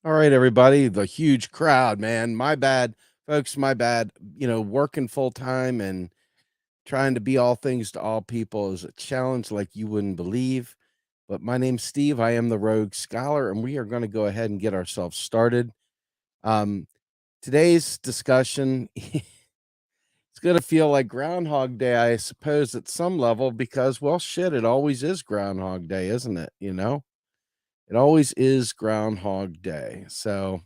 All right, everybody. The huge crowd, man. My bad, folks. My bad. Working full time and trying to be all things to all people is a challenge like you wouldn't believe. But my name's Steve. I am the Rogue Scholar, and we are going to go ahead and get ourselves started. Um, Today's discussion it's going to feel like Groundhog Day, I suppose, at some level, because, well, shit, it always is Groundhog Day, isn't it? It always is Groundhog Day. So,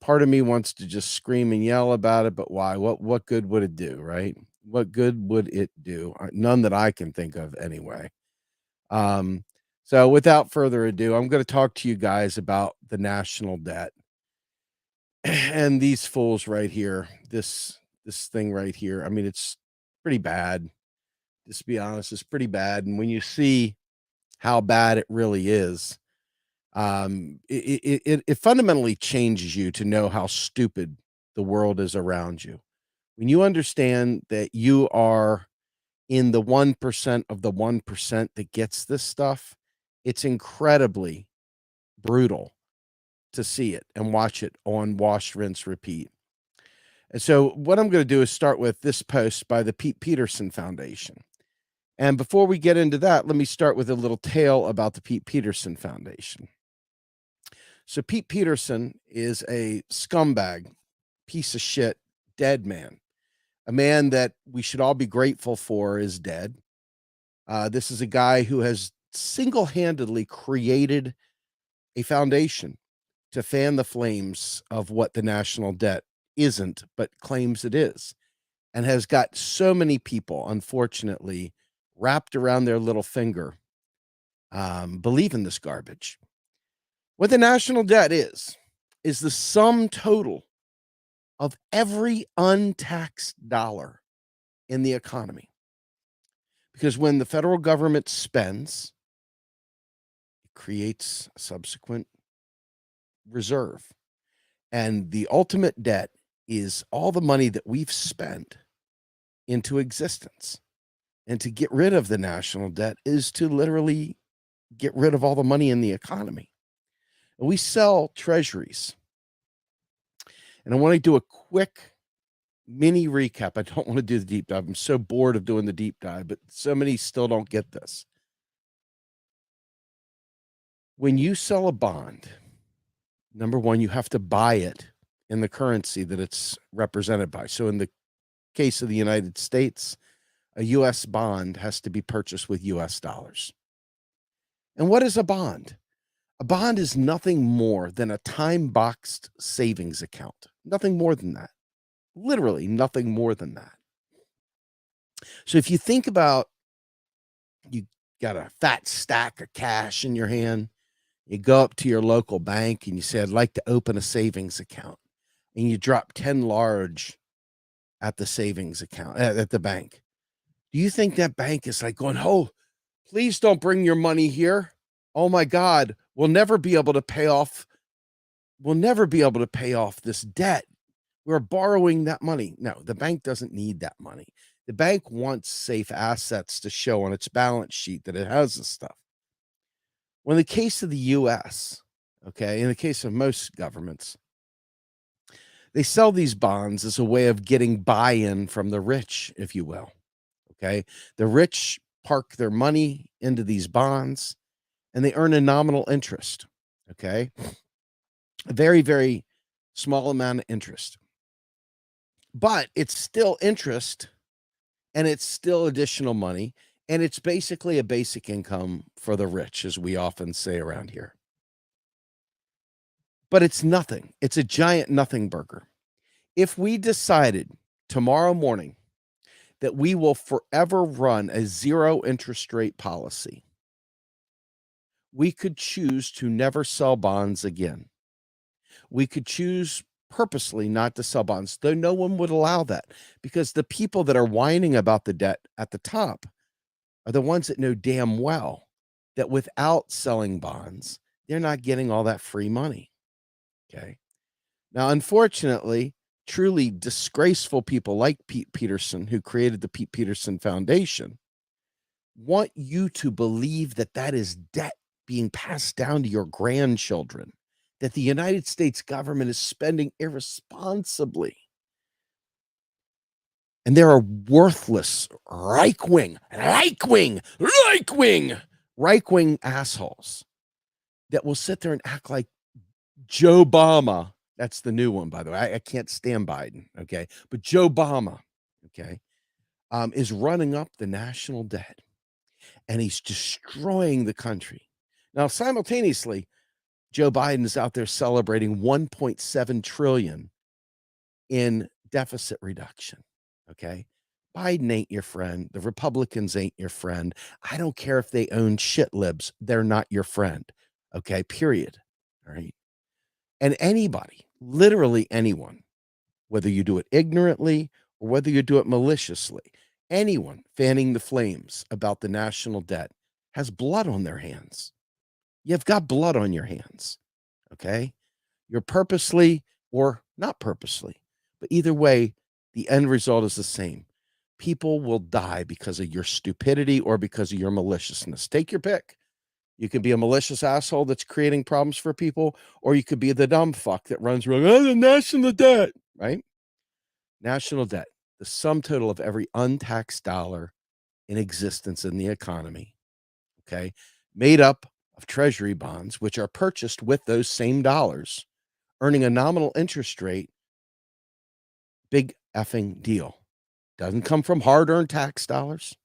part of me wants to just scream and yell about it, but why? What good would it do, right? What good would it do? None that I can think of anyway. Um, so without further ado, I'm going to talk to you guys about the national debt and these fools right here. This thing right here. I mean, it's pretty bad. Just to be honest, it's pretty bad. And when you see how bad it really is, it fundamentally changes you to know how stupid the world is around you. When you understand that you are in the 1% of the 1% that gets this stuff, it's incredibly brutal to see it and watch it on wash, rinse, repeat. And so, what I'm going to do is start with this post by the Pete Peterson Foundation. And before we get into that, let me start with a little tale about the Pete Peterson Foundation. So Pete Peterson is a scumbag, piece of shit, dead man. A man that we should all be grateful for is dead. This is a guy who has single-handedly created a foundation to fan the flames of what the national debt isn't, but claims it is, and has got so many people, unfortunately, wrapped around their little finger, believe in this garbage. What the national debt is the sum total of every untaxed dollar in the economy. Because when the federal government spends, it creates a subsequent reserve. And the ultimate debt is all the money that we've spent into existence. And to get rid of the national debt is to literally get rid of all the money in the economy. And we sell treasuries. And I want to do a quick mini recap. I don't want to do the deep dive. I'm so bored of doing the deep dive, but so many still don't get this. When you sell a bond, number one, you have to buy it in the currency that it's represented by. So in the case of the United States, a U.S. bond has to be purchased with U.S. dollars. And what is a bond? A bond is nothing more than a time-boxed savings account. Nothing more than that. Literally nothing more than that. So if you think about, you got a fat stack of cash in your hand, you go up to your local bank and you say, I'd like to open a savings account. And you drop 10 large at the savings account, at the bank. Do you think that bank is like going, oh, please don't bring your money here. Oh my God, we'll never be able to pay off this debt. We're borrowing that money. No, the bank doesn't need that money. The bank wants safe assets to show on its balance sheet that it has this stuff. Well, in the case of the US, okay, in the case of most governments, they sell these bonds as a way of getting buy-in from the rich, if you will. Okay. The rich park their money into these bonds and they earn a nominal interest. Okay. A very, very small amount of interest. But it's still interest and it's still additional money. And it's basically a basic income for the rich, as we often say around here. But it's nothing. It's a giant nothing burger. If we decided tomorrow morning that we will forever run a zero interest rate policy, we could choose to never sell bonds again. We could choose purposely not to sell bonds, though no one would allow that, because the people that are whining about the debt at the top are the ones that know damn well that without selling bonds, they're not getting all that free money. Okay. Now, unfortunately, truly disgraceful people like Pete Peterson, who created the Pete Peterson Foundation, want you to believe that that is debt being passed down to your grandchildren, that the United States government is spending irresponsibly. And there are worthless right-wing assholes that will sit there and act like Joe Obama. That's the new one, by the way. I can't stand Biden, okay? But Joe Obama, okay, is running up the national debt, and he's destroying the country. Now, simultaneously, Joe Biden is out there celebrating 1.7 trillion in deficit reduction, okay? Biden ain't your friend. The Republicans ain't your friend. I don't care if they own shit libs. They're not your friend, okay? Period. All right? And anybody, literally anyone, whether you do it ignorantly or whether you do it maliciously, anyone fanning the flames about the national debt has blood on their hands. You've got blood on your hands, okay? You're purposely or not purposely, but either way, the end result is the same. People will die because of your stupidity or because of your maliciousness. Take your pick. You can be a malicious asshole that's creating problems for people, or you could be the dumb fuck that runs around, oh, the national debt, right? National debt, the sum total of every untaxed dollar in existence in the economy, okay, made up of treasury bonds, which are purchased with those same dollars, earning a nominal interest rate. Big effing deal. Doesn't come from hard-earned tax dollars.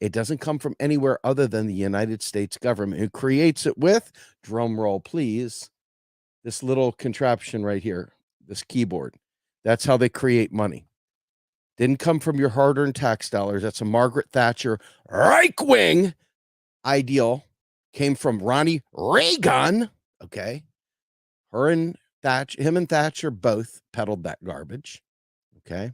It doesn't come from anywhere other than the United States government, who creates it with, drum roll please, this little contraption right here, this keyboard. That's how they create money. Didn't come from your hard-earned tax dollars. That's a Margaret Thatcher right-wing ideal. Came from Ronnie Reagan, okay? Him and Thatcher both peddled that garbage, okay?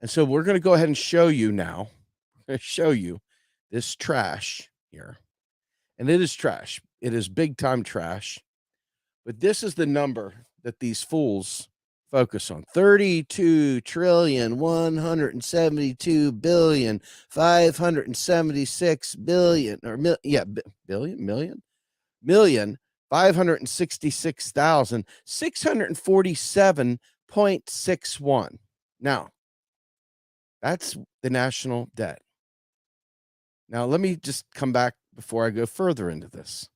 And so we're going to go ahead and show you now. I'm going to show you this trash here. And it is trash. It is big time trash. But this is the number that these fools focus on. 32 trillion 172 billion 576 billion or million 566,647.61. Now, that's the national debt. Now, let me just come back before I go further into this.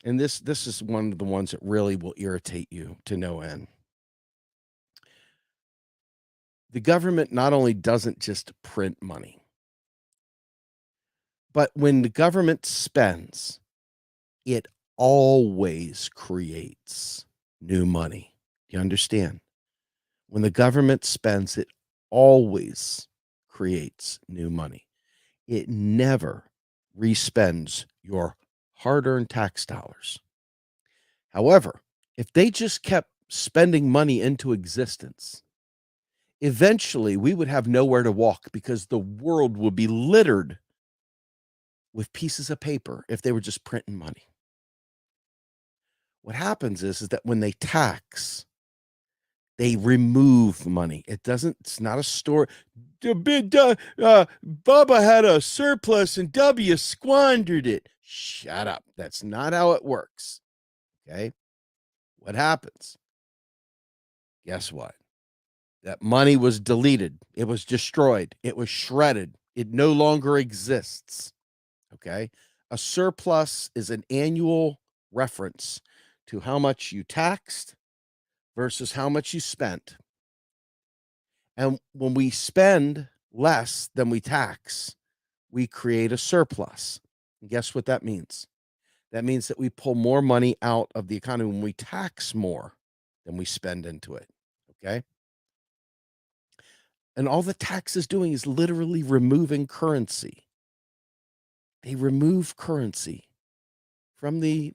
And this is one of the ones that really will irritate you to no end. The government not only doesn't just print money, but when the government spends, it always creates new money. You understand? When the government spends, it always creates new money. It never respends your hard-earned tax dollars. However, if they just kept spending money into existence, eventually we would have nowhere to walk because the world would be littered with pieces of paper if they were just printing money. What happens is that when they tax, they remove money. It's not a store. Bubba had a surplus and W squandered it. Shut up. That's not how it works. Okay. What happens? Guess what? That money was deleted. It was destroyed. It was shredded. It no longer exists. Okay. A surplus is an annual reference to how much you taxed versus how much you spent. And when we spend less than we tax, we create a surplus. And guess what that means? That means that we pull more money out of the economy when we tax more than we spend into it. Okay. And all the tax is doing is literally removing currency. They remove currency from the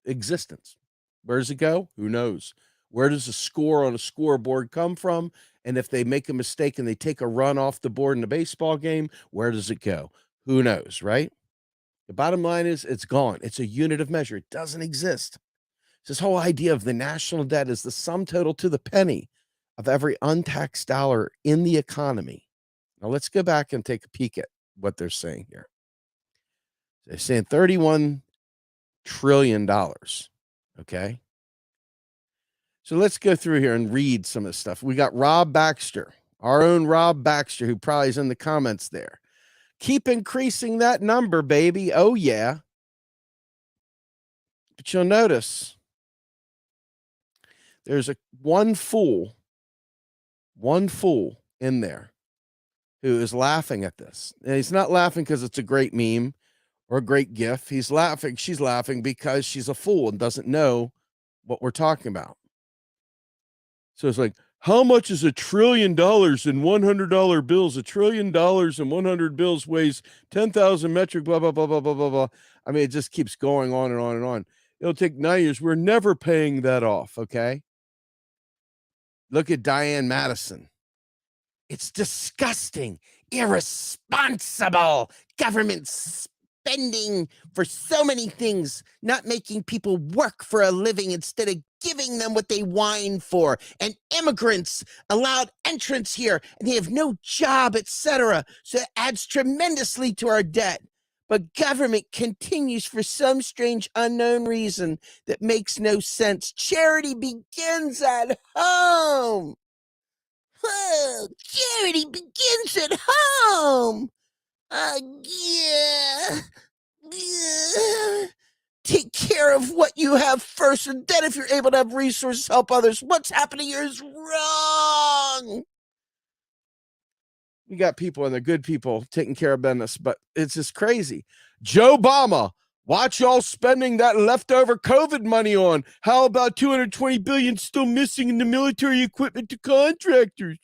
existence. Where does it go? Who knows? Where does a score on a scoreboard come from? And if they make a mistake and they take a run off the board in a baseball game, where does it go? Who knows, right? The bottom line is it's gone. It's a unit of measure. It doesn't exist. This whole idea of the national debt is the sum total to the penny of every untaxed dollar in the economy. Now let's go back and take a peek at what they're saying here. They're saying 31 trillion. Okay. So let's go through here and read some of the stuff. We got Rob Baxter, our own Rob Baxter, who probably is in the comments there. Keep increasing that number, baby. Oh, yeah. But you'll notice there's one fool in there who is laughing at this. And he's not laughing because it's a great meme or a great gif. She's laughing because she's a fool and doesn't know what we're talking about. So it's like, how much is $1 trillion in $100 bills? $1 trillion in 100 bills weighs 10,000 metric, blah, blah, blah, blah, blah, blah, blah. I mean, it just keeps going on and on and on. It'll take 9 years. We're never paying that off, okay? Look at Diane Madison. It's disgusting, irresponsible government spending for so many things, not making people work for a living instead of giving them what they whine for. And immigrants allowed entrance here, and they have no job, etc. So it adds tremendously to our debt. But government continues for some strange unknown reason that makes no sense. Charity begins at home. Oh, charity begins at home. Yeah. Take care of what you have first, and then if you're able to have resources, help others. What's happening here is wrong. We got people, and they're good people, taking care of business, but it's just crazy. Joe Obama, watch y'all spending that leftover COVID money on. How about $220 billion still missing in the military equipment to contractors?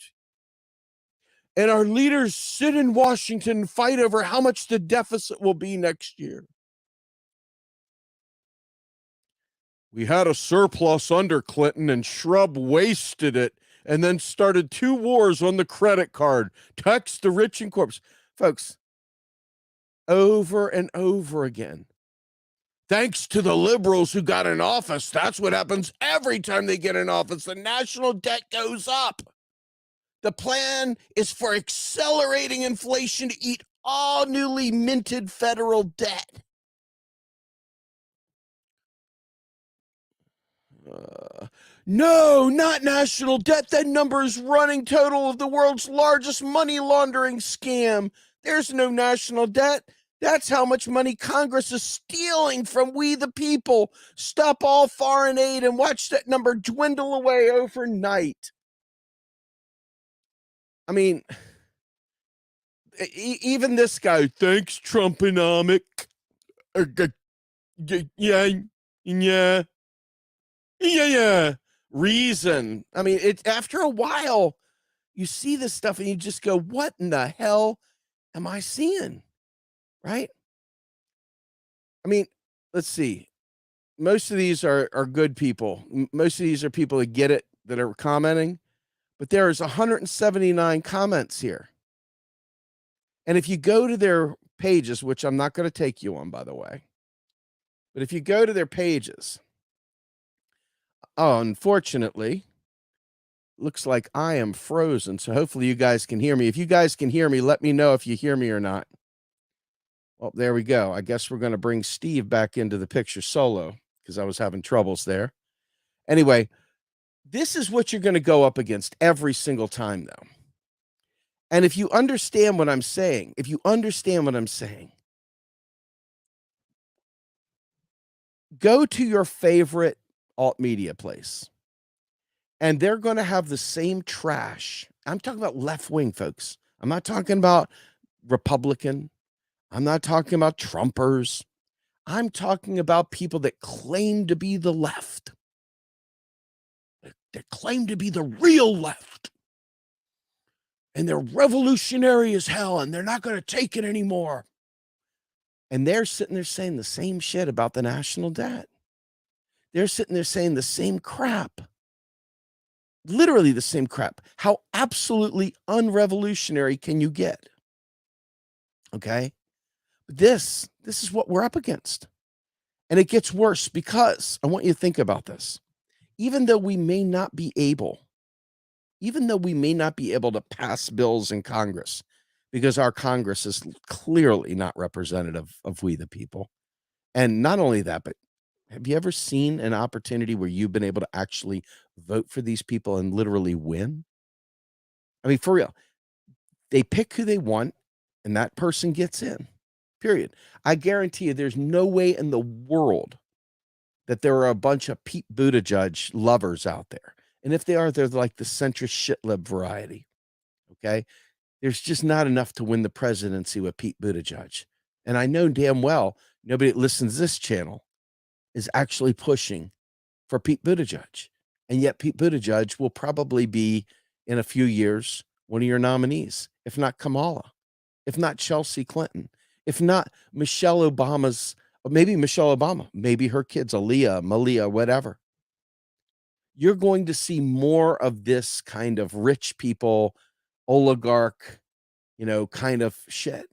And our leaders sit in Washington and fight over how much the deficit will be next year. We had a surplus under Clinton, and Shrub wasted it and then started 2 wars on the credit card. Tax the rich and corpse. Folks, over and over again. Thanks to the liberals who got in office. That's what happens every time they get in office. The national debt goes up. The plan is for accelerating inflation to eat all newly minted federal debt. No, not national debt. That number is running total of the world's largest money laundering scam. There's no national debt. That's how much money Congress is stealing from we the people. Stop all foreign aid and watch that number dwindle away overnight. I mean, even this guy, thanks, Trumponomic. Yeah. Reason. I mean, it's after a while, you see this stuff and you just go, what in the hell am I seeing? Right? I mean, let's see. Most of these are good people. Most of these are people that get it, that are commenting. But there is 179 comments here. And if you go to their pages, which I'm not going to take you on, by the way, but if you go to their pages, unfortunately, looks like I am frozen. So hopefully you guys can hear me. If you guys can hear me, let me know if you hear me or not. Well, there we go. I guess we're going to bring Steve back into the picture solo because I was having troubles there. Anyway, this is what you're going to go up against every single time, though. And if you understand what I'm saying, go to your favorite alt media place, and they're going to have the same trash. I'm talking about left wing, folks. I'm not talking about Republican. I'm not talking about Trumpers. I'm talking about people that claim to be the left, that claim to be the real left. And they're revolutionary as hell, and they're not going to take it anymore. And they're sitting there saying the same shit about the national debt. They're sitting there saying the same crap. Literally the same crap. How absolutely unrevolutionary can you get? Okay? This is what we're up against. And it gets worse because I want you to think about this. Even though we may not be able to pass bills in Congress, because our Congress is clearly not representative of we the people. And not only that, but Have you ever seen an opportunity where you've been able to actually vote for these people and literally win? I mean, for real, they pick who they want and that person gets in, period. I guarantee you there's no way in the world that there are a bunch of Pete Buttigieg lovers out there. And if they are, they're like the centrist shitlib variety. Okay. There's just not enough to win the presidency with Pete Buttigieg. And I know damn well nobody that listens to this channel is actually pushing for Pete Buttigieg. And yet Pete Buttigieg will probably be in a few years one of your nominees, if not Kamala, if not Chelsea Clinton, if not Michelle Obama's, maybe Michelle Obama, maybe her kids, Aaliyah, Malia, whatever. You're going to see more of this kind of rich people, oligarch, kind of shit.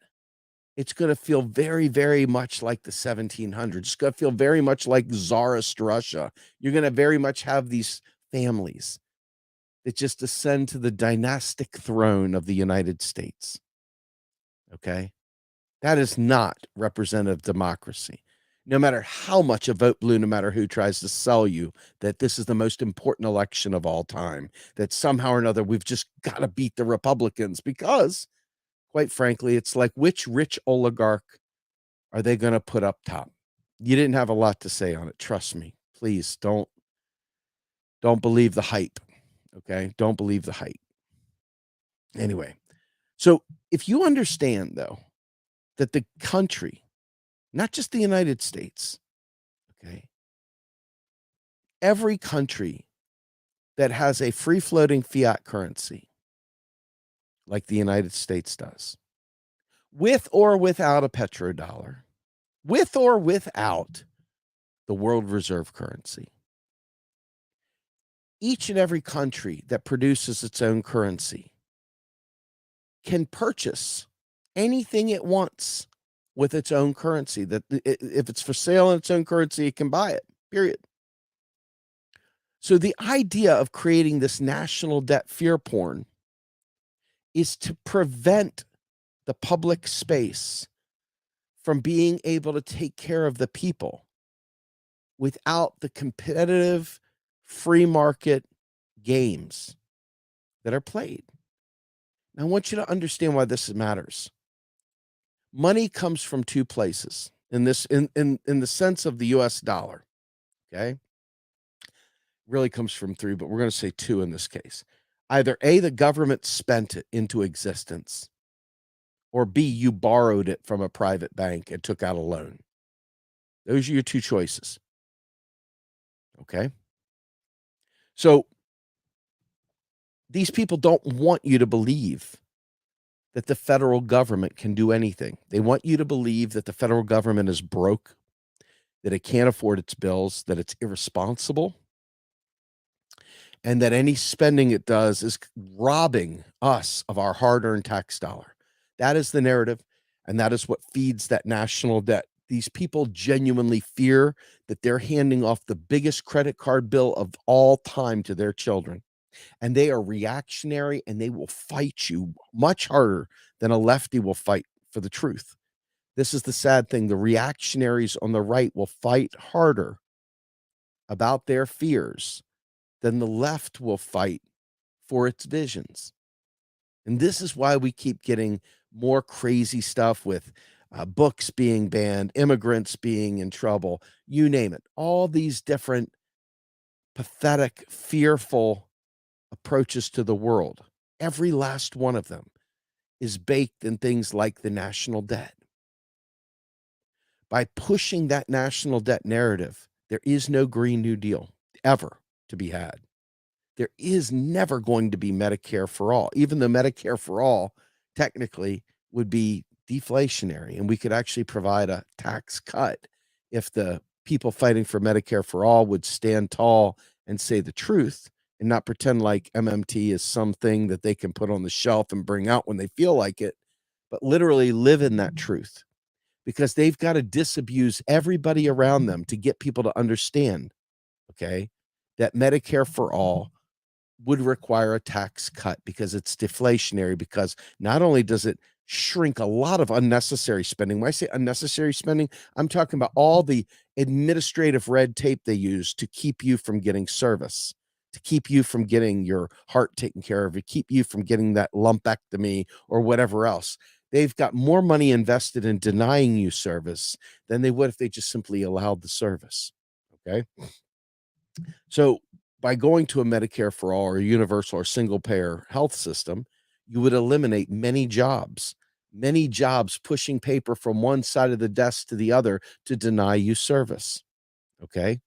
It's going to feel very, very much like the 1700s. It's going to feel very much like Tsarist Russia. You're going to very much have these families that just ascend to the dynastic throne of the United States. Okay? That is not representative democracy. No matter how much a vote blue, no matter who tries to sell you that this is the most important election of all time, that somehow or another we've just got to beat the Republicans because, quite frankly, it's like which rich oligarch are they going to put up top? You didn't have a lot to say on it. Trust me. Please don't believe the hype. Okay? Don't believe the hype. Anyway, so if you understand, though, that the country, not just the United States, okay, every country that has a free-floating fiat currency, like the United States does, with or without a petrodollar, with or without the world reserve currency, each and every country that produces its own currency can purchase anything it wants with its own currency. That if it's for sale in its own currency, it can buy it, period. So the idea of creating this national debt fear porn is to prevent the public space from being able to take care of the people without the competitive free market games that are played. Now, I want you to understand why this matters. Money comes from two places in the sense of the US dollar. Okay. Really comes from three, but we're going to say two in this case. Either A, the government spent it into existence, or B, you borrowed it from a private bank and took out a loan. Those are your two choices. Okay. So these people don't want you to believe that the federal government can do anything. They want you to believe that the federal government is broke, that it can't afford its bills, that it's irresponsible, and that any spending it does is robbing us of our hard-earned tax dollar. That is the narrative, and that is what feeds that national debt. These people genuinely fear that they're handing off the biggest credit card bill of all time to their children. And they are reactionary and they will fight you much harder than a lefty will fight for the truth. This is the sad thing. The reactionaries on the right will fight harder about their fears than the left will fight for its visions. And this is why we keep getting more crazy stuff with books being banned, immigrants being in trouble, you name it. All these different pathetic, fearful approaches to the world, every last one of them is baked in things like the national debt. By pushing that national debt narrative, there is no Green New Deal ever to be had. There is never going to be Medicare for all, even though Medicare for all technically would be deflationary and we could actually provide a tax cut if the people fighting for Medicare for all would stand tall and say the truth and not pretend like MMT is something that they can put on the shelf and bring out when they feel like it, but literally live in that truth because they've got to disabuse everybody around them to get people to understand, okay, that Medicare for all would require a tax cut because it's deflationary, because not only does it shrink a lot of unnecessary spending. When I say unnecessary spending, I'm talking about all the administrative red tape they use to keep you from getting service, to keep you from getting your heart taken care of, to keep you from getting that lumpectomy or whatever else. They've got more money invested in denying you service than they would if they just simply allowed the service. Okay. So by going to a Medicare for all or a universal or single payer health system, you would eliminate many jobs pushing paper from one side of the desk to the other to deny you service. Okay.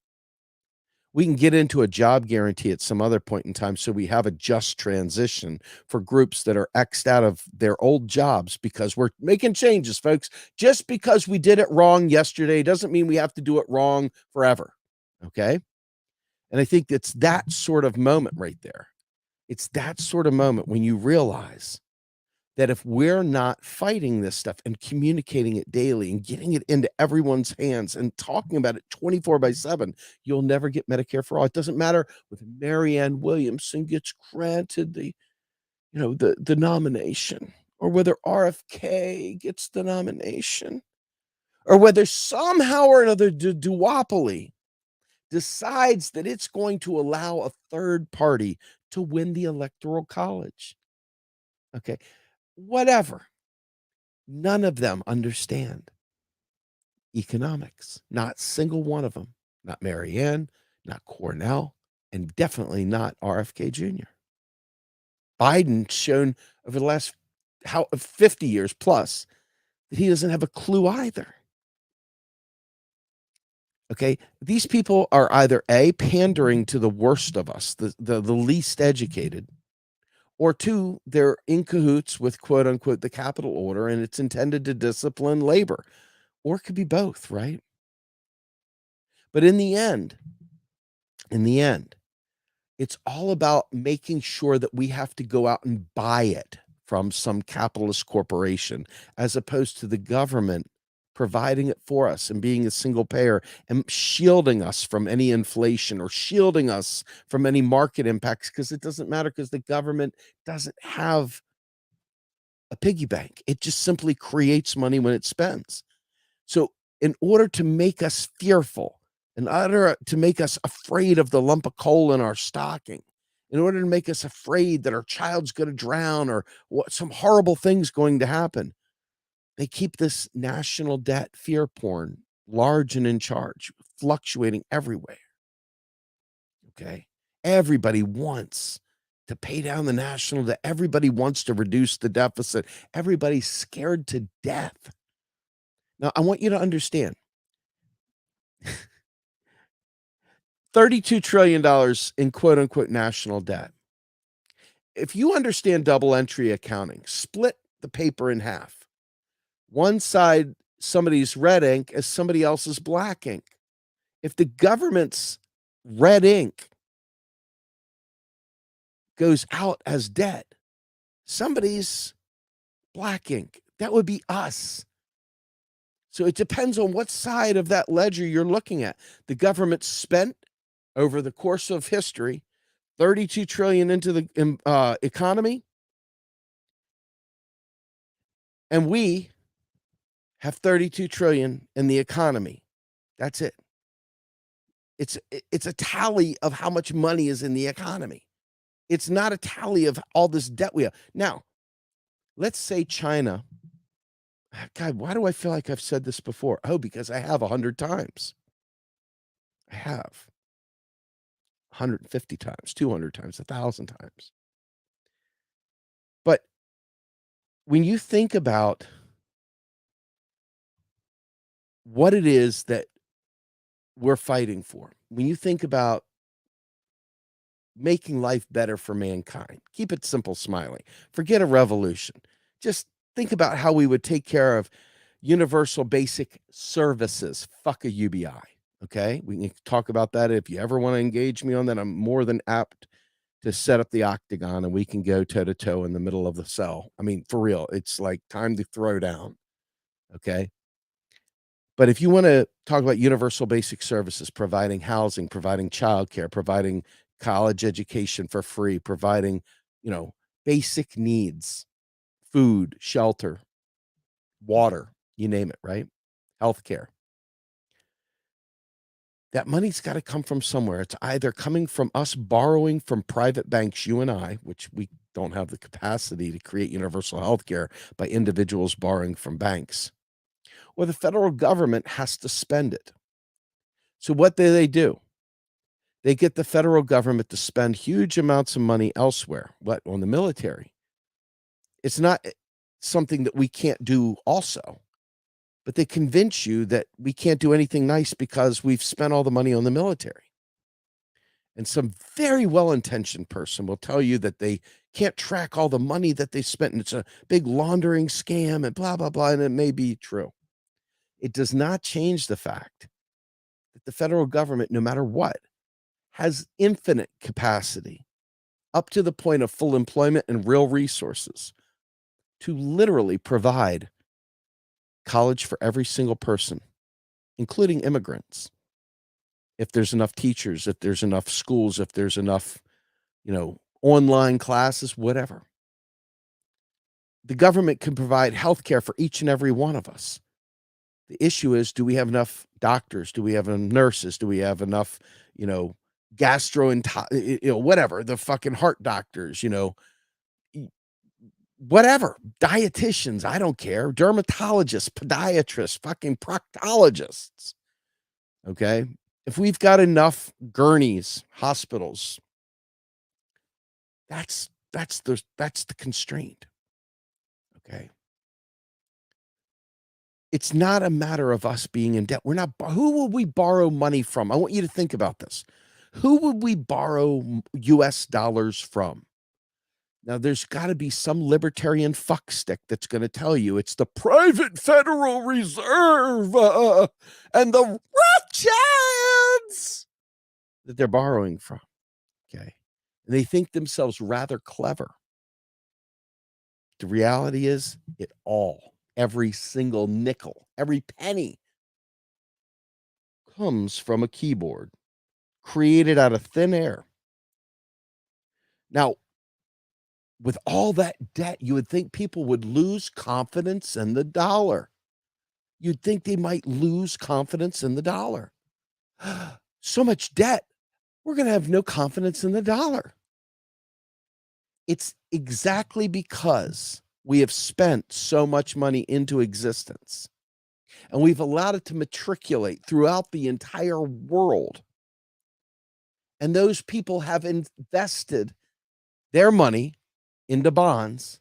We can get into a job guarantee at some other point in time so we have a just transition for groups that are X'd out of their old jobs because we're making changes, folks. Just because we did it wrong yesterday doesn't mean we have to do it wrong forever. Okay. And I think it's that sort of moment right there. It's that sort of moment when you realize that if we're not fighting this stuff and communicating it daily and getting it into everyone's hands and talking about it 24/7, you'll never get Medicare for all. It doesn't matter whether Marianne Williamson gets granted the nomination, or whether RFK gets the nomination, or whether somehow or another the duopoly decides that it's going to allow a third party to win the electoral college. Okay. Whatever. None of them understand economics. Not a single one of them. Not Marianne, not Cornell, and definitely not RFK Jr. Biden's shown over the last 50 years plus that he doesn't have a clue either. Okay. These people are either A, pandering to the worst of us, the least educated, or two, they're in cahoots with quote unquote the capital order and it's intended to discipline labor. Or it could be both, right? But in the end, it's all about making sure that we have to go out and buy it from some capitalist corporation as opposed to the government providing it for us and being a single payer and shielding us from any inflation or shielding us from any market impacts, because it doesn't matter, because the government doesn't have a piggy bank. It just simply creates money when it spends. So in order to make us fearful, in order to make us afraid of the lump of coal in our stocking, in order to make us afraid that our child's going to drown or what some horrible thing's going to happen, they keep this national debt fear porn large and in charge, fluctuating everywhere. Okay. Everybody wants to pay down the national debt. Everybody wants to reduce the deficit. Everybody's scared to death. Now, I want you to understand $32 trillion in quote unquote national debt. If you understand double entry accounting, split the paper in half. One side, somebody's red ink, is somebody else's black ink. If the government's red ink goes out as debt, somebody's black ink, that would be us. So it depends on what side of that ledger you're looking at. The government spent over the course of history 32 trillion into the economy, and we have 32 trillion in the economy. That's it. It's a tally of how much money is in the economy. It's not a tally of all this debt we have. Now, let's say China. God, why do I feel like I've said this before? Oh, because I have 100 times. I have 150 times, 200 times, 1,000 times. But when you think about what it is that we're fighting for, when you think about making life better for mankind, keep it simple, Smiley. Forget a revolution. Just think about how we would take care of universal basic services. Fuck a UBI. Okay. We can talk about that. If you ever want to engage me on that, I'm more than apt to set up the octagon and we can go toe to toe in the middle of the cell. I mean, for real, it's like time to throw down. Okay. But if you want to talk about universal basic services, providing housing, providing childcare, providing college education for free, providing, basic needs, food, shelter, water, you name it, right? Healthcare. That money's got to come from somewhere. It's either coming from us borrowing from private banks, you and I, which we don't have the capacity to create universal healthcare by individuals borrowing from banks, or the federal government has to spend it. So what do? They get the federal government to spend huge amounts of money elsewhere. What? On the military. It's not something that we can't do also, but they convince you that we can't do anything nice because we've spent all the money on the military. And some very well-intentioned person will tell you that they can't track all the money that they spent, and it's a big laundering scam and blah, blah, blah, and it may be true. It does not change the fact that the federal government, no matter what, has infinite capacity up to the point of full employment and real resources to literally provide college for every single person, including immigrants. If there's enough teachers, if there's enough schools, if there's enough, online classes, whatever. The government can provide healthcare for each and every one of us. The issue is, do we have enough doctors? Do we have enough nurses? Do we have enough, whatever, the fucking heart doctors, whatever, dietitians, I don't care, dermatologists, podiatrists, fucking proctologists. Okay? If we've got enough gurneys, hospitals, that's the constraint. Okay? It's not a matter of us being in debt. Who will we borrow money from? I want you to think about this. Who would we borrow US dollars from? Now, there's got to be some libertarian fuckstick that's going to tell you it's the private Federal Reserve and the Rothschilds that they're borrowing from. Okay. And they think themselves rather clever. The reality is, every single nickel, every penny comes from a keyboard created out of thin air. Now, with all that debt, you would think people would lose confidence in the dollar. You'd think they might lose confidence in the dollar. So much debt, we're going to have no confidence in the dollar. It's exactly because we have spent so much money into existence and we've allowed it to matriculate throughout the entire world. And those people have invested their money into bonds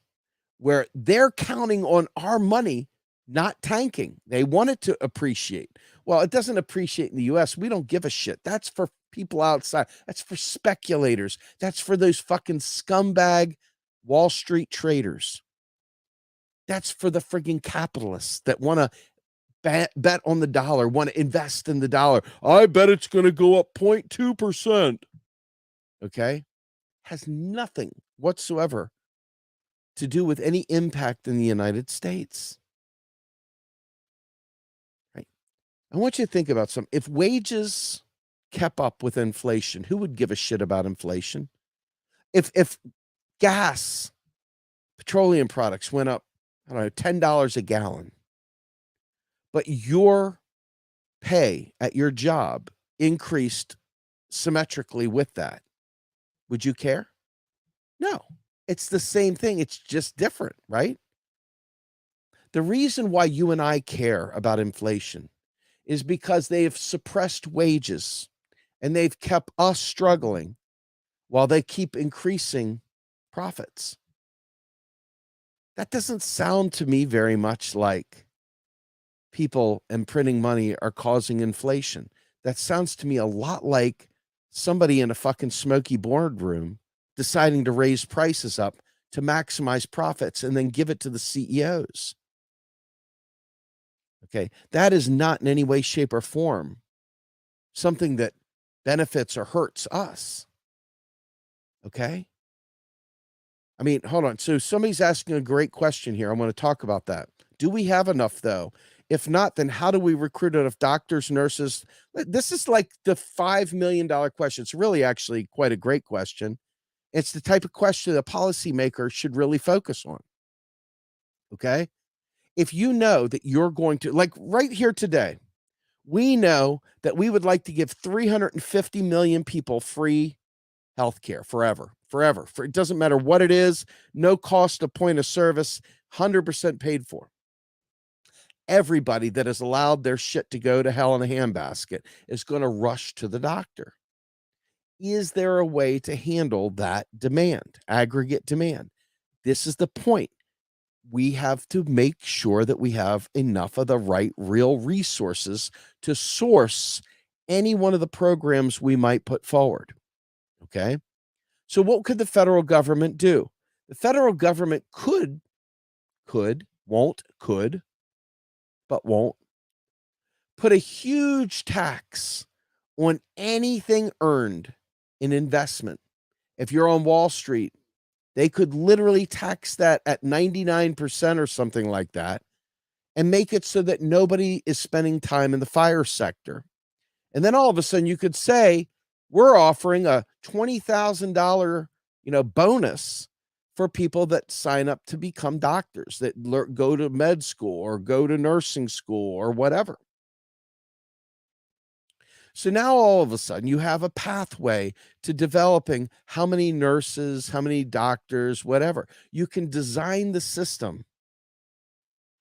where they're counting on our money not tanking. They want it to appreciate. Well, it doesn't appreciate in the US. We don't give a shit. That's for people outside. That's for speculators. That's for those fucking scumbag Wall Street traders. That's for the frigging capitalists that want to bet on the dollar, want to invest in the dollar. I bet it's going to go up 0.2%. Okay? Has nothing whatsoever to do with any impact in the United States. Right? I want you to think about something. If wages kept up with inflation, who would give a shit about inflation? If gas, petroleum products went up, I don't know, $10 a gallon, but your pay at your job increased symmetrically with that, would you care? No. It's the same thing. It's just different, right? The reason why you and I care about inflation is because they have suppressed wages and they've kept us struggling while they keep increasing profits. That doesn't sound to me very much like people and printing money are causing inflation. That sounds to me a lot like somebody in a fucking smoky boardroom deciding to raise prices up to maximize profits and then give it to the CEOs. Okay. That is not in any way, shape, or form something that benefits or hurts us. Okay. I mean, hold on. So somebody's asking a great question here. I want to talk about that. Do we have enough, though? If not, then how do we recruit enough doctors, nurses? This is like the $5 million question. It's really actually quite a great question. It's the type of question a policymaker should really focus on. Okay. If you know that you're going to, like right here today, we know that we would like to give 350 million people free healthcare forever, forever. It doesn't matter what it is, no cost of point of service, 100% paid for. Everybody that has allowed their shit to go to hell in a handbasket is going to rush to the doctor. Is there a way to handle that demand, aggregate demand? This is the point. We have to make sure that we have enough of the right real resources to source any one of the programs we might put forward. Okay. So what could the federal government do? The federal government could, won't, but won't put a huge tax on anything earned in investment. If you're on Wall Street, they could literally tax that at 99% or something like that and make it so that nobody is spending time in the fire sector. And then all of a sudden you could say, we're offering a $20,000, bonus for people that sign up to become doctors, that go to med school or go to nursing school or whatever. So now all of a sudden you have a pathway to developing how many nurses, how many doctors, whatever. You can design the system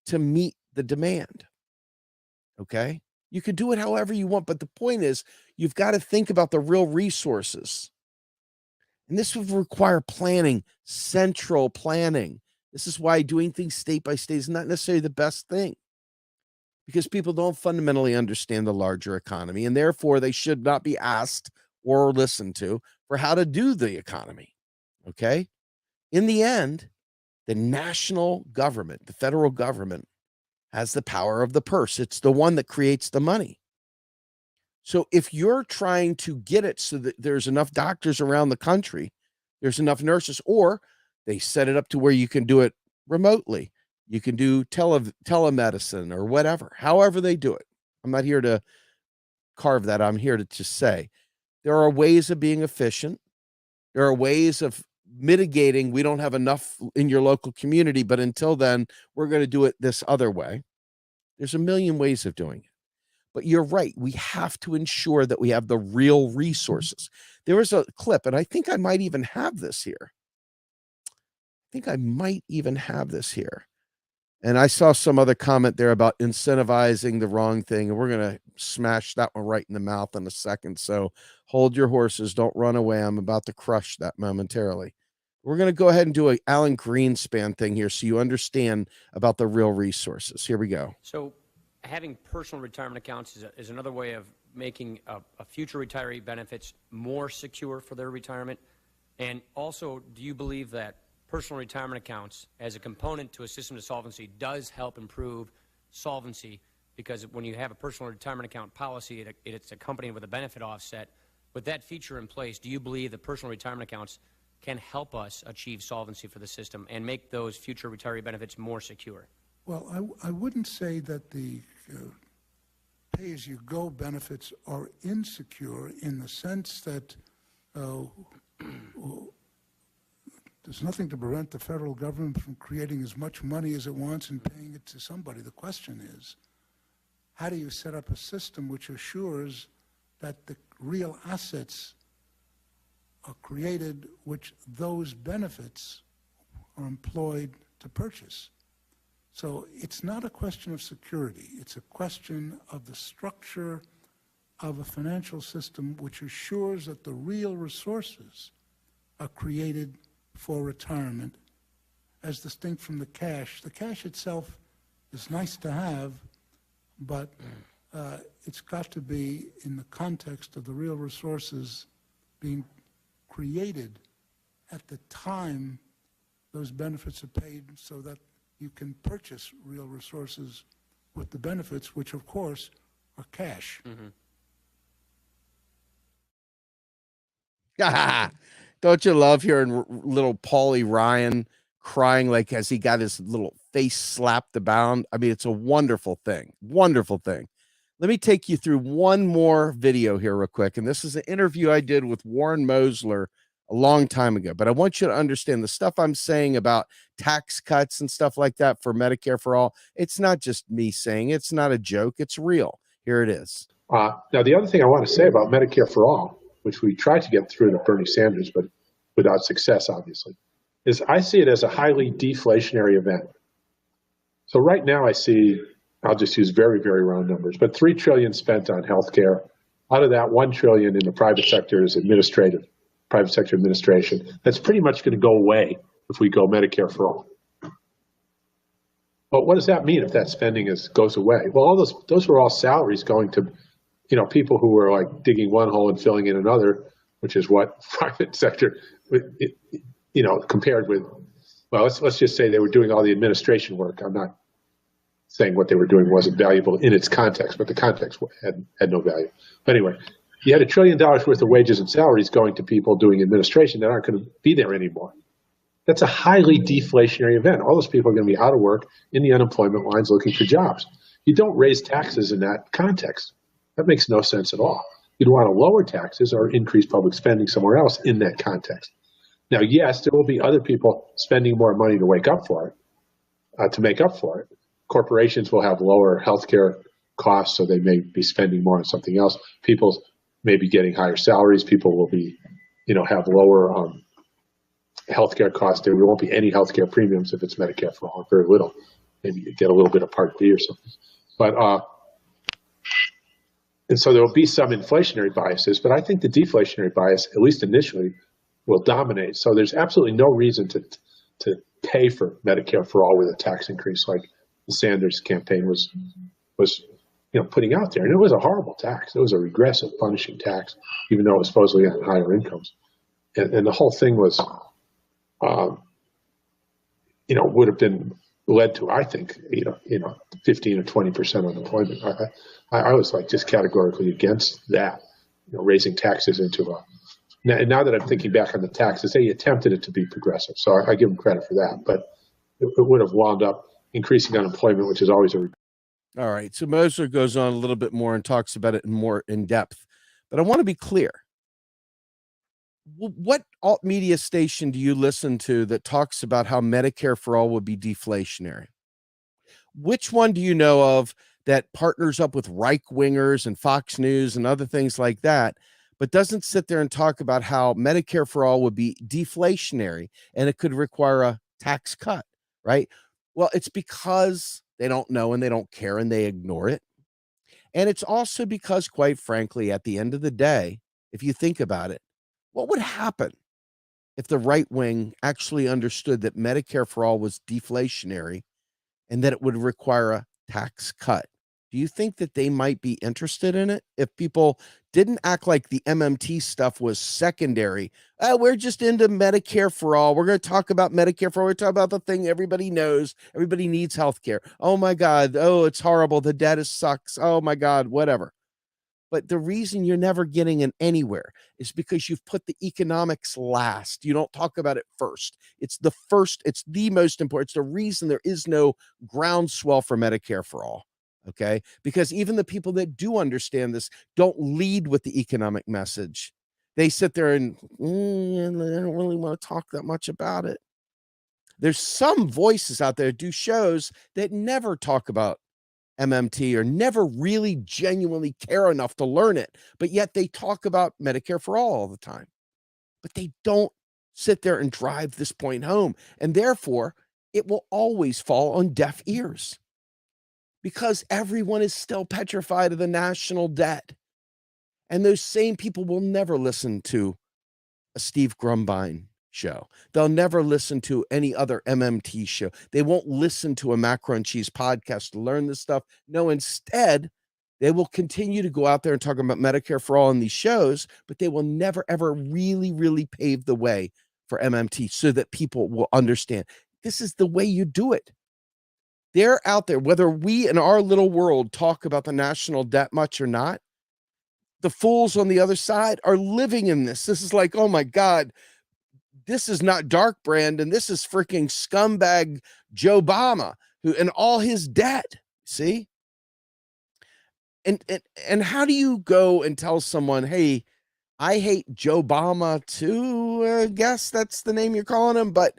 to meet the demand. Okay? You can do it however you want, but the point is you've got to think about the real resources. And this would require planning, central planning. This is why doing things state by state is not necessarily the best thing, because people don't fundamentally understand the larger economy, and therefore they should not be asked or listened to for how to do the economy. Okay? In the end, the national government, the federal government, has the power of the purse. It's the one that creates the money. So if you're trying to get it so that there's enough doctors around the country, there's enough nurses, or they set it up to where you can do it remotely. You can do telemedicine or whatever, however they do it. I'm not here to carve that. I'm here to just say there are ways of being efficient. There are ways of mitigating. We don't have enough in your local community, but until then, we're going to do it this other way. There's a million ways of doing it. But you're right. We have to ensure that we have the real resources. There was a clip, and I think I might even have this here. And I saw some other comment there about incentivizing the wrong thing, and we're going to smash that one right in the mouth in a second. So hold your horses. Don't run away. I'm about to crush that momentarily. We're going to go ahead and do an Alan Greenspan thing here so you understand about the real resources. Here we go. So having personal retirement accounts is another way of making a future retiree benefits more secure for their retirement. And also, do you believe that personal retirement accounts as a component to a system of solvency does help improve solvency? Because when you have a personal retirement account policy, it's accompanied with a benefit offset. With that feature in place, do you believe that personal retirement accounts can help us achieve solvency for the system and make those future retiree benefits more secure? Well, I wouldn't say that the pay-as-you-go benefits are insecure in the sense that there's nothing to prevent the federal government from creating as much money as it wants and paying it to somebody. The question is, how do you set up a system which assures that the real assets are created which those benefits are employed to purchase? So it's not a question of security. It's a question of the structure of a financial system which assures that the real resources are created for retirement as distinct from the cash. The cash itself is nice to have, but it's got to be in the context of the real resources being created at the time those benefits are paid, so that you can purchase real resources with the benefits, which of course are cash. Don't you love hearing little Paulie Ryan crying like as he got his little face slapped about? I mean, it's a wonderful thing. Wonderful thing. Let me take you through one more video here real quick. And this is an interview I did with Warren Mosler a long time ago. But I want you to understand the stuff I'm saying about tax cuts and stuff like that for Medicare for all. It's not just me saying it. It's not a joke. It's real. Here it is. Now, the other thing I want to say about Medicare for all, which we tried to get through to Bernie Sanders, but without success, obviously, is I see it as a highly deflationary event. So right now I see, I'll just use very, very round numbers, but $3 trillion spent on healthcare. Out of that, $1 trillion in the private sector is private sector administration. That's pretty much going to go away if we go Medicare for all. But what does that mean if that spending goes away? Well, all those were all salaries going to, people who were like digging one hole and filling in another, which is what private sector, compared with, well, let's just say they were doing all the administration work. I'm not saying what they were doing wasn't valuable in its context, but the context had no value. But anyway, you had $1 trillion worth of wages and salaries going to people doing administration that aren't going to be there anymore. That's a highly deflationary event. All those people are going to be out of work in the unemployment lines looking for jobs. You don't raise taxes in that context. That makes no sense at all. You'd want to lower taxes or increase public spending somewhere else in that context. Now, yes, there will be other people spending more money to make up for it. Corporations will have lower healthcare costs, so they may be spending more on something else. People may be getting higher salaries. People will be, have lower healthcare costs. There won't be any healthcare premiums if it's Medicare for all, very little. Maybe you get a little bit of Part B or something. But and so there will be some inflationary biases, but I think the deflationary bias, at least initially, will dominate. So there's absolutely no reason to pay for Medicare for all with a tax increase like the Sanders campaign was putting out there. And it was a horrible tax. It was a regressive, punishing tax, even though it was supposedly on higher incomes. And the whole thing was, would have been led to, I think, 15 or 20% unemployment. I was like just categorically against that, raising taxes into a. Now that I'm thinking back on the taxes, they attempted it to be progressive, so I give them credit for that. But it would have wound up increasing unemployment, which is always a. All right. So Moser goes on a little bit more and talks about it more in depth, but I want to be clear. What alt media station do you listen to that talks about how Medicare for all would be deflationary? Which one do you know of that partners up with Reich wingers and Fox News and other things like that, but doesn't sit there and talk about how Medicare for all would be deflationary and it could require a tax cut, right? Well, it's because they don't know and they don't care and they ignore it. And it's also because, quite frankly, at the end of the day, if you think about it, what would happen if the right wing actually understood that Medicare for all was deflationary and that it would require a tax cut? Do you think that they might be interested in it if people didn't act like the MMT stuff was secondary? We're just into Medicare for all. We're going to talk about Medicare for all. We're talking about the thing everybody knows. Everybody needs health care. Oh, my God. Oh, it's horrible. The data sucks. Oh, my God, whatever. But the reason you're never getting it anywhere is because you've put the economics last. You don't talk about it first. It's the most important. It's the reason there is no groundswell for Medicare for all. Okay? Because even the people that do understand this don't lead with the economic message. They sit there and I don't really want to talk that much about it. There's some voices out there do shows that never talk about MMT or never really genuinely care enough to learn it, but yet they talk about Medicare for all the time. But they don't sit there and drive this point home. And therefore, it will always fall on deaf ears because everyone is still petrified of the national debt. And those same people will never listen to a Steve Grumbine show. They'll never listen to any other MMT show. They won't listen to a Macro and Cheese podcast to learn this stuff. No, instead, they will continue to go out there and talk about Medicare for all in these shows, but they will never, ever really, really pave the way for MMT so that people will understand this is the way you do it. They're out there, whether we in our little world talk about the national debt much or not, the fools on the other side are living in this. This is like, oh my God, this is not Dark Brand, and this is freaking scumbag Joe Obama, who and all his debt. See? And how do you go and tell someone, hey, I hate Joe Obama too. I guess that's the name you're calling him, but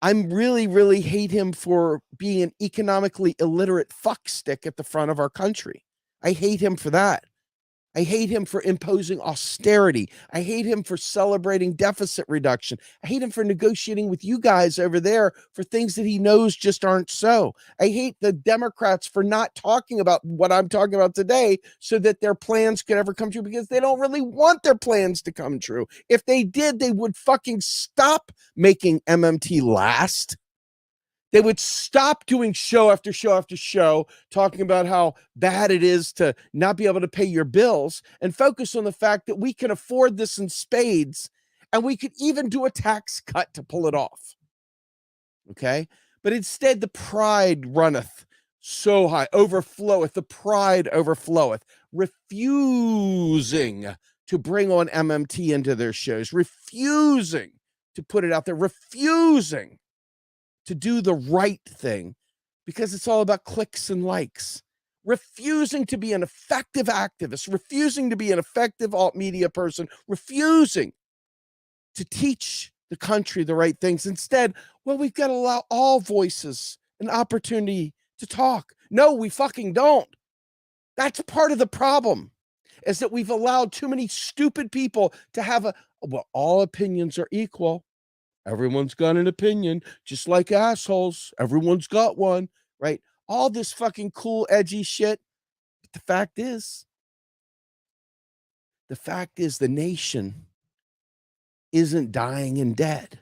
I'm really hate him for being an economically illiterate fuckstick at the front of our country. I hate him for that. I hate him for imposing austerity. I hate him for celebrating deficit reduction. I hate him for negotiating with you guys over there for things that he knows just aren't so. I hate the Democrats for not talking about what I'm talking about today so that their plans could ever come true, because they don't really want their plans to come true. If they did, they would fucking stop making MMT last. They would stop doing show after show after show talking about how bad it is to not be able to pay your bills and focus on the fact that we can afford this in spades and we could even do a tax cut to pull it off. Okay? But instead, the pride runneth so high, overfloweth, the pride overfloweth, refusing to bring on MMT into their shows, refusing to put it out there, refusing to do the right thing because it's all about clicks and likes, refusing to be an effective activist, refusing to be an effective alt media person, refusing to teach the country the right things. Instead, well, we've got to allow all voices an opportunity to talk. No, we fucking don't. That's part of the problem, is that we've allowed too many stupid people to have well, all opinions are equal. Everyone's got an opinion, just like assholes. Everyone's got one, right? All this fucking cool, edgy shit. But the fact is the nation isn't dying and dead.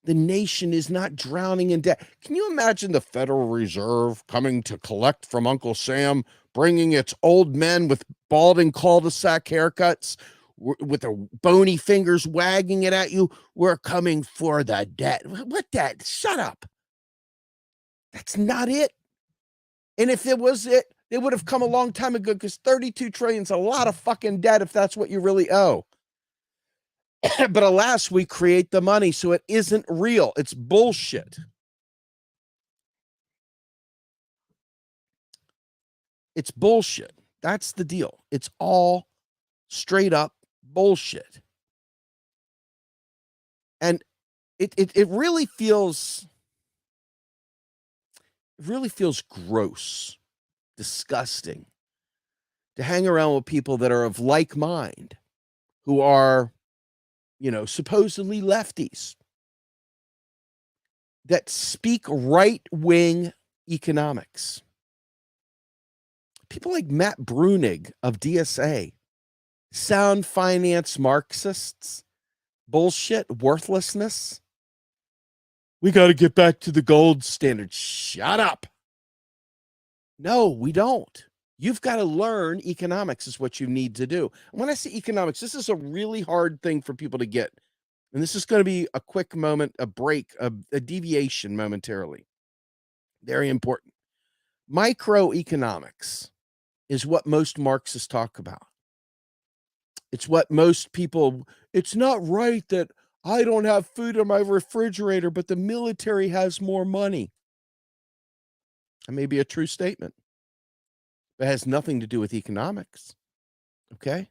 The nation is not drowning in debt. Can you imagine the Federal Reserve coming to collect from Uncle Sam, bringing its old men with balding cul-de-sac haircuts, with their bony fingers wagging it at you? We're coming for the debt. What debt? Shut up. That's not it. And if it was it, they would have come a long time ago, because 32 trillion is a lot of fucking debt if that's what you really owe. But alas, we create the money, so it isn't real. It's bullshit. It's bullshit. That's the deal. It's all straight up bullshit. And it really feels gross, disgusting to hang around with people that are of like mind, who are, supposedly lefties, that speak right-wing economics. People like Matt Brunig of DSA, sound finance Marxists, bullshit, worthlessness. We got to get back to the gold standard. Shut up. No, we don't. You've got to learn economics is what you need to do. And when I say economics, this is a really hard thing for people to get. And this is going to be a quick moment, a break, a deviation momentarily. Very important. Microeconomics is what most Marxists talk about. It's what most people, it's not right that I don't have food in my refrigerator, but the military has more money. That may be a true statement. It has nothing to do with economics. Okay?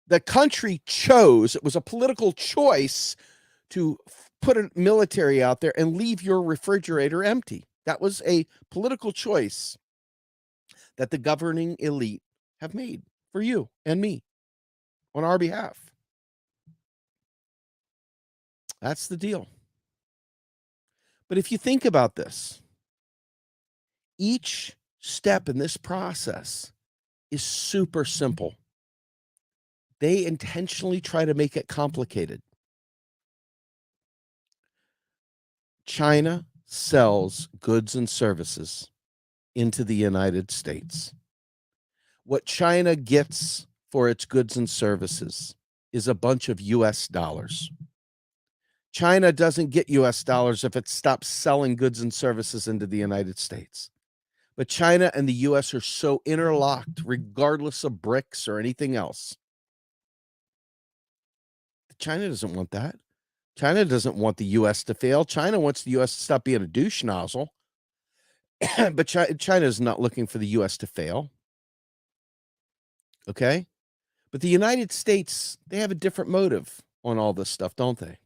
The country chose, it was a political choice to put a military out there and leave your refrigerator empty. That was a political choice that the governing elite have made for you and me on our behalf. That's the deal. But if you think about this, each step in this process is super simple. They intentionally try to make it complicated. China sells goods and services into the United States. What China gets for its goods and services is a bunch of US dollars. China doesn't get US dollars if it stops selling goods and services into the United States. But China and the US are so interlocked, regardless of BRICS or anything else. China doesn't want that. China doesn't want the US to fail. China wants the US to stop being a douche nozzle. But China is not looking for the US to fail. Okay? But the United States, they have a different motive on all this stuff, don't they?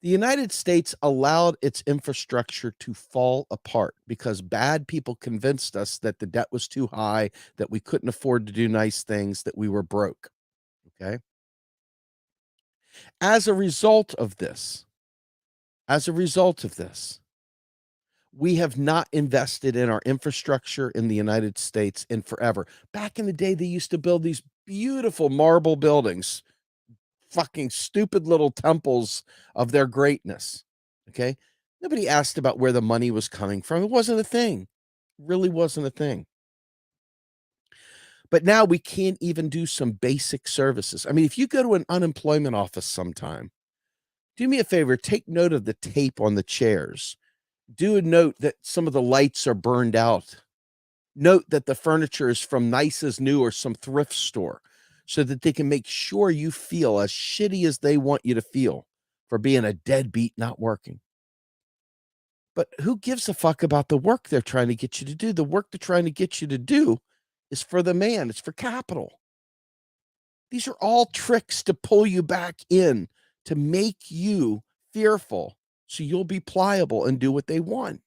The United States allowed its infrastructure to fall apart because bad people convinced us that the debt was too high, that we couldn't afford to do nice things, that we were broke. Okay. As a result of this, we have not invested in our infrastructure in the United States in forever. Back in the day, they used to build these beautiful marble buildings, fucking stupid little temples of their greatness. Okay. Nobody asked about where the money was coming from. It wasn't a thing. It really wasn't a thing. But now we can't even do some basic services. I mean, if you go to an unemployment office sometime, do me a favor, take note of the tape on the chairs. Do a note that some of the lights are burned out. Note that the furniture is from Nice as New or some thrift store so that they can make sure you feel as shitty as they want you to feel for being a deadbeat not working. But who gives a fuck about the work they're trying to get you to do? The work they're trying to get you to do is for the man. It's for capital. These are all tricks to pull you back in, to make you fearful so you'll be pliable and do what they want.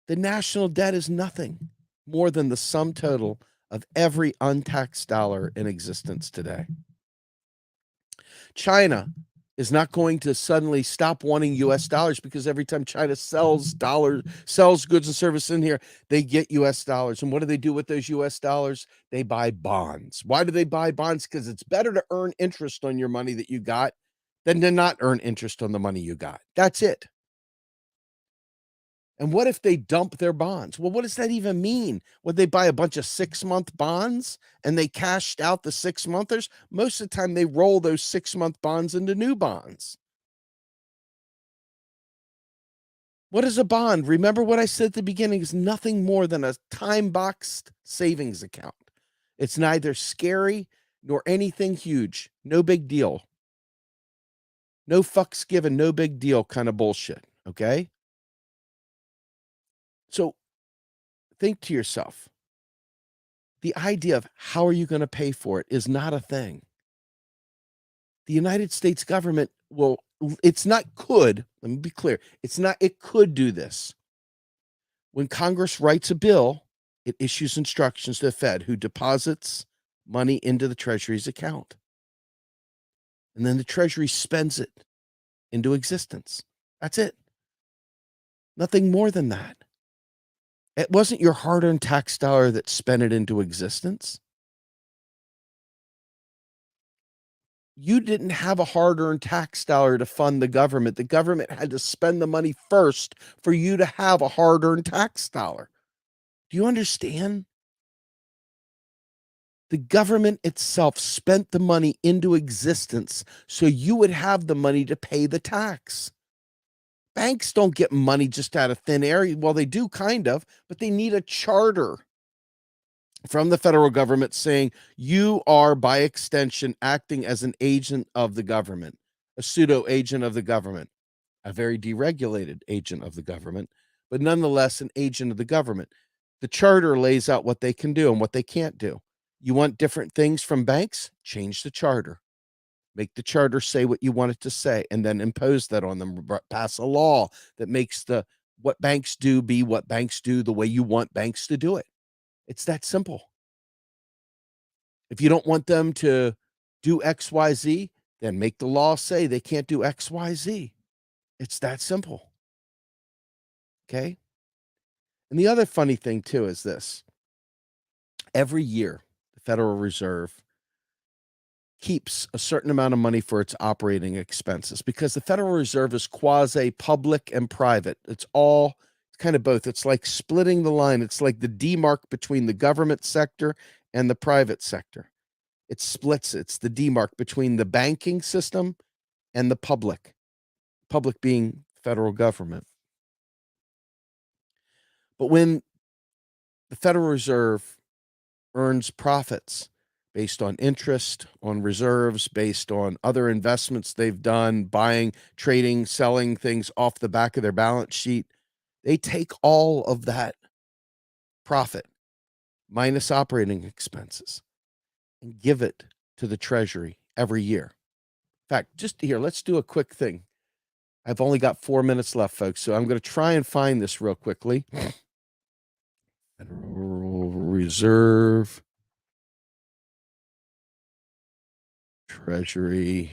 The national debt is nothing more than the sum total of every untaxed dollar in existence today. China is not going to suddenly stop wanting US dollars because every time China sells goods and services in here, they get US dollars. And what do they do with those US dollars? They buy bonds. Why do they buy bonds? Because it's better to earn interest on your money that you got than to not earn interest on the money you got. That's it. And what if they dump their bonds? Well, what does that even mean? Would they buy a bunch of 6-month bonds and they cashed out the 6-monthers? Most of the time, they roll those 6-month bonds into new bonds. What is a bond? Remember what I said at the beginning is nothing more than a time-boxed savings account. It's neither scary nor anything huge. No big deal. No fucks given, no big deal kind of bullshit, okay? So think to yourself, the idea of how are you going to pay for it is not a thing. The United States government it's not could, let me be clear, it could do this. When Congress writes a bill, it issues instructions to the Fed who deposits money into the Treasury's account. And then the Treasury spends it into existence. That's it. Nothing more than that. It wasn't your hard-earned tax dollar that spent it into existence. You didn't have a hard-earned tax dollar to fund the government. The government had to spend the money first for you to have a hard-earned tax dollar. Do you understand? The government itself spent the money into existence so you would have the money to pay the tax. Banks don't get money just out of thin air. Well, they do kind of, but they need a charter from the federal government saying you are, by extension, acting as an agent of the government, a pseudo agent of the government, a very deregulated agent of the government, but nonetheless an agent of the government. The charter lays out what they can do and what they can't do. You want different things from banks? Change the charter. Make the charter say what you want it to say, and then impose that on them. Pass a law that makes what banks do be what banks do the way you want banks to do it. It's that simple. If you don't want them to do XYZ, then make the law say they can't do XYZ. It's that simple. Okay? And the other funny thing, too, is this. Every year, the Federal Reserve keeps a certain amount of money for its operating expenses because the Federal Reserve is quasi-public and private. It's kind of both. It's like splitting the line. It's like the demarc between the government sector and the private sector. It splits. It's the demarc between the banking system and the public being federal government. But when the Federal Reserve earns profits based on interest, on reserves, based on other investments they've done, buying, trading, selling things off the back of their balance sheet, they take all of that profit, minus operating expenses and give it to the Treasury every year. In fact, just here, let's do a quick thing. I've only got 4 minutes left, folks, so I'm going to try and find this real quickly. Federal Reserve, Treasury.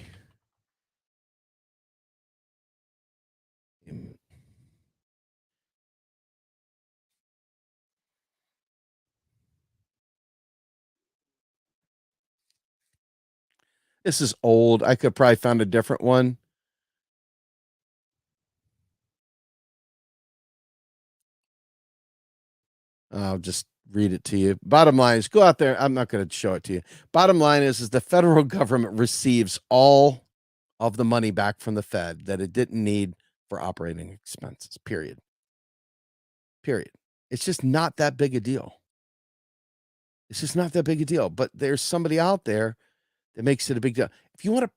This is old. I could probably find a different one. I'll just read it to you. Bottom line is, go out there. I'm not going to show it to you. Bottom line is the federal government receives all of the money back from the Fed that it didn't need for operating expenses, period. Period. It's just not that big a deal. It's just not that big a deal. But there's somebody out there that makes it a big deal. If you want to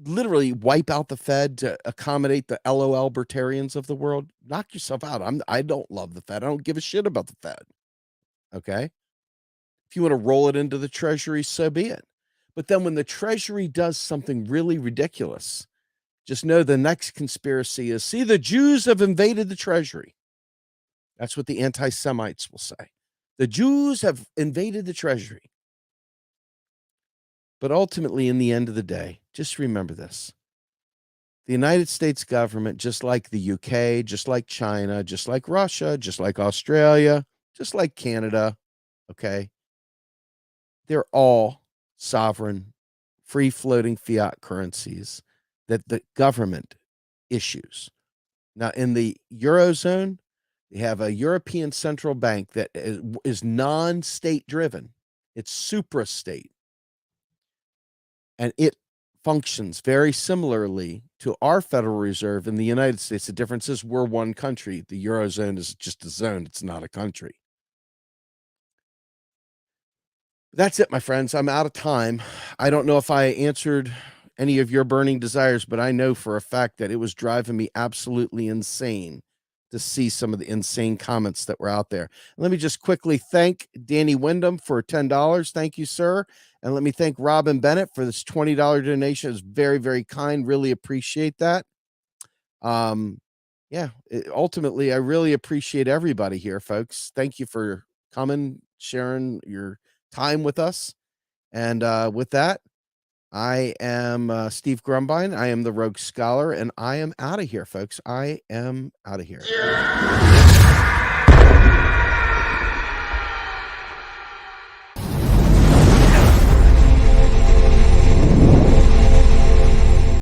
literally wipe out the Fed to accommodate the LOL libertarians of the world, knock yourself out. I don't love the Fed. I don't give a shit about the Fed. Okay. If you want to roll it into the Treasury, so be it. But then when the Treasury does something really ridiculous, just know the next conspiracy is, see, the Jews have invaded the Treasury. That's what the anti-Semites will say. The Jews have invaded the Treasury. But ultimately, in the end of the day, just remember this. The United States government, just like the UK, just like China, just like Russia, just like Australia, just like Canada, okay, they're all sovereign, free-floating fiat currencies that the government issues. Now, in the Eurozone, they have a European Central Bank that is non-state driven. It's supra-state. And it functions very similarly to our Federal Reserve in the United States. The difference is we're one country. The Eurozone is just a zone. It's not a country. That's it, my friends. I'm out of time. I don't know if I answered any of your burning desires, but I know for a fact that it was driving me absolutely insane to see some of the insane comments that were out there. Let me just quickly thank Danny Wyndham for $10. Thank you, sir. And let me thank Robin Bennett for this $20 donation. It's very, very kind. Really appreciate that. Ultimately, I really appreciate everybody here, folks. Thank you for coming, sharing your time with us. And with that, I am Steve Grumbine. I am the Rogue Scholar, and I am out of here, folks. I am out of here. Yeah.